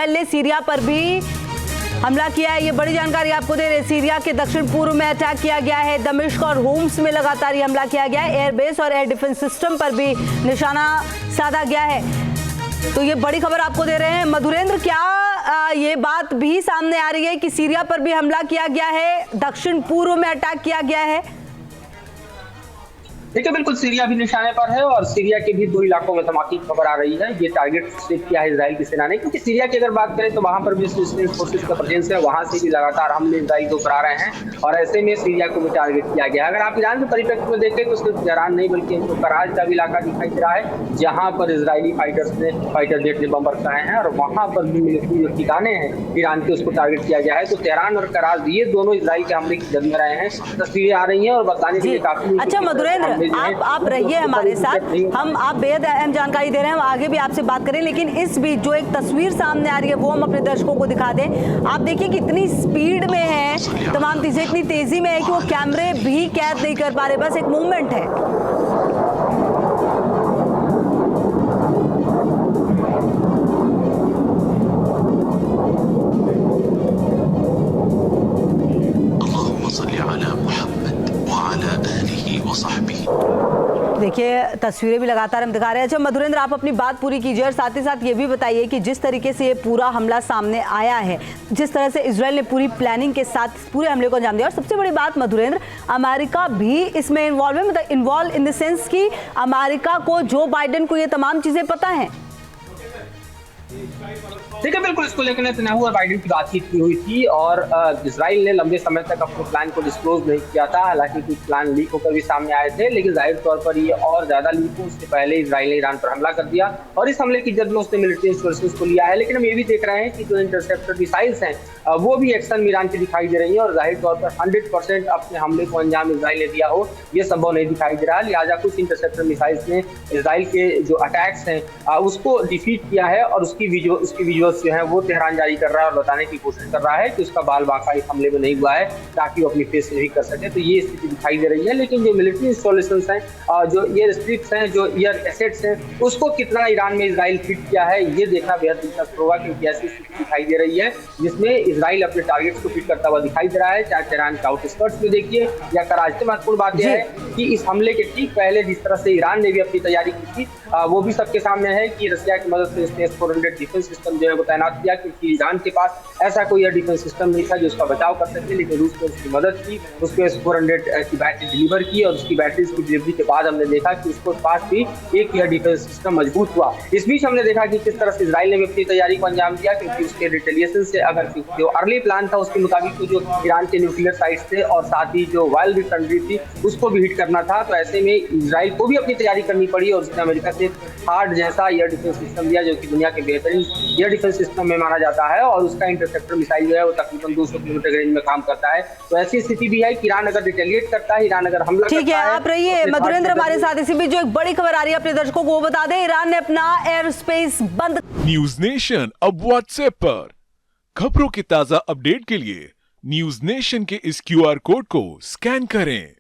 Israel ने Syria पर भी हमला किया है। ये बड़ी जानकारी आपको दे रहे हैं। सीरिया के दक्षिण पूर्व में अटैक किया गया है। दमिश्क और होम्स में लगातार ये हमला किया गया है। एयरबेस और एयर डिफेंस सिस्टम पर भी निशाना साधा गया है। तो ये बड़ी खबर आपको दे रहे हैं। मधुरेंद्र, क्या ये बात भी सामने आ रही है कि सीरिया पर भी हमला किया गया है, दक्षिण पूर्व में अटैक किया गया है? देखिए, बिल्कुल सीरिया भी निशाने पर है और सीरिया के भी 2 इलाकों में धमाके की खबर आ रही है। ये टारगेट सेट किया है इजराइल की सेना ने, क्योंकि सीरिया की अगर बात करें तो वहां पर भी रेजिस्टेंस फोर्सेस का प्रेजेंस है, वहां से भी लगातार हमले इजराइल को करा रहे हैं और ऐसे में सीरिया को भी टारगेट किया गया है। अगर आप ईरान के परिप्रेक्ष्य में देखें तो सिर्फ तेहरान नहीं बल्कि हमको कराज का भी इलाका दिखाई दे रहा है, जहाँ पर इजरायली फाइटर जेट ने बम बरसाए हैं और वहां पर भी मिलिट्री जो ठिकाने हैं ईरान के, उसको टारगेट किया गया है। तो तेहरान और कराज ये दोनों इजराइल के हमले की जद में रहे हैं। तस्वीरें आ रही है और बताने के लिए काफी। अच्छा मधुरेंद्र, आप ये हमारे साथ, हम आप बेहद अहम जानकारी दे रहे हैं, हम आगे भी आपसे बात करें, लेकिन इस बीच जो एक तस्वीर सामने आ रही है वो हम अपने दर्शकों को दिखा दें। आप देखिए कितनी स्पीड में है, तमाम चीजें इतनी तेजी में है कि वो कैमरे भी कैद नहीं कर पा रहे, बस एक मूवमेंट है। देखिए तस्वीरें भी लगातार हम दिखा रहे हैं। अच्छा मधुरेंद्र, आप अपनी बात पूरी कीजिए और साथ ही साथ ये भी बताइए कि जिस तरीके से ये पूरा हमला सामने आया है, जिस तरह से इजराइल ने पूरी प्लानिंग के साथ पूरे हमले को अंजाम दिया, और सबसे बड़ी बात मधुरेंद्र, अमेरिका भी इसमें इन्वॉल्व है, मतलब इन्वॉल्व इन द सेंस कि अमेरिका को, जो बाइडेन को ये तमाम चीजें पता है। देखिए, बिल्कुल इसको लेकर नेतन्याहू और बाइडेन की बातचीत की हुई थी और इजराइल ने लंबे समय तक अपने प्लान को डिस्क्लोज नहीं किया था। हालांकि कुछ प्लान लीक होकर भी सामने आए थे, लेकिन जाहिर तौर पर ये और ज्यादा लीक हो उससे पहले इजराइल ने ईरान पर हमला कर दिया और इस हमले की जद में उसने मिलिट्री रिसोर्सेज को लिया है। लेकिन हम ये भी देख रहे हैं कि जो इंटरसेप्टर मिसाइल्स हैं वो भी एक्शन में ईरान की दिखाई दे रही है और जाहिर तौर पर 100% अपने हमले को अंजाम इजराइल ने दिया हो ये संभव नहीं दिखाई दे रहा। लिहाजा कुछ इंटरसेप्टर मिसाइल्स ने इजराइल के जो अटैक्स हैं उसको डिफीट किया है और उसकी विजुअल्स जो है वो तेहरान जारी कर रहा है और बताने की कोशिश कर रहा है कि उसका बाल बाका इस हमले में नहीं हुआ है, ताकि वो अपनी फेस से भी कर सके। तो ये स्थिति दिखाई दे रही है। लेकिन जो मिलिट्री इंस्टॉलेशंस हैं, जो एयर स्ट्रिप्स हैं, जो एयर एसेट्स हैं, उसको कितना ईरान में इजराइल फिट किया है ये देखना बेहद दिलचस्प होगा, क्योंकि ऐसी स्थिति दिखाई दे रही है जिसमें इजराइल अपने टारगेट्स को फिट करता हुआ दिखाई दे रहा है। चाहे तेहरान के आउटस्कर्ट्स में देखिए या कराची। महत्वपूर्ण बात यह है कि इस हमले के ठीक पहले जिस तरह से ईरान ने भी अपनी तैयारी की थी वो भी सबके सामने है कि रशिया की मदद से इसने S-400 डिफेंस सिस्टम जो है वो तैनात किया, क्योंकि ईरान के पास ऐसा कोई एयर डिफेंस सिस्टम नहीं था जो उसका बचाव कर सके। लेकिन रूस ने उसकी मदद की, उसको S-400 की बैटरी डिलीवर की और उसकी बैटरीज की डिलीवरी के बाद हमने देखा कि उसको पास भी एक एयर डिफेंस सिस्टम मजबूत हुआ। इस बीच हमने देखा कि किस तरह से इजराइल ने भी अपनी तैयारी को अंजाम दिया, क्योंकि उसके रिटेलिएशन से, अगर जो अर्ली प्लान था उसके मुताबिक तो जो ईरान के न्यूक्लियर साइट्स थे और साथ ही जो वाइल्ड कंट्री थी उसको भी हिट करना था। तो ऐसे में इजराइल को भी अपनी तैयारी करनी पड़ी और उसने अमेरिका से हार्ड जैसा एयर डिफेंस सिस्टम दिया, जो कि दुनिया के बेहतरीन एयर डिफेंस सिस्टम में माना जाता है और उसका इंटरसेप्टर मिसाइल जो है वो तकरीबन 200 किलोमीटर रेंज में काम करता है। तो ऐसी स्थिति भी है कि ईरान अगर रिटेलिएट करता है, ईरान अगर हमला करता है। ठीक है, आप रहिए मधुरेंद्र हमारे साथ। इसी बीच जो एक बड़ी खबर आ रही है अपने दर्शकों को वो बता दें, ईरान ने अपना एयर स्पेस बंद। न्यूज नेशन अब व्हाट्सएप पर खबरों के ताजा अपडेट के लिए न्यूज नेशन के इस QR कोड को स्कैन करें।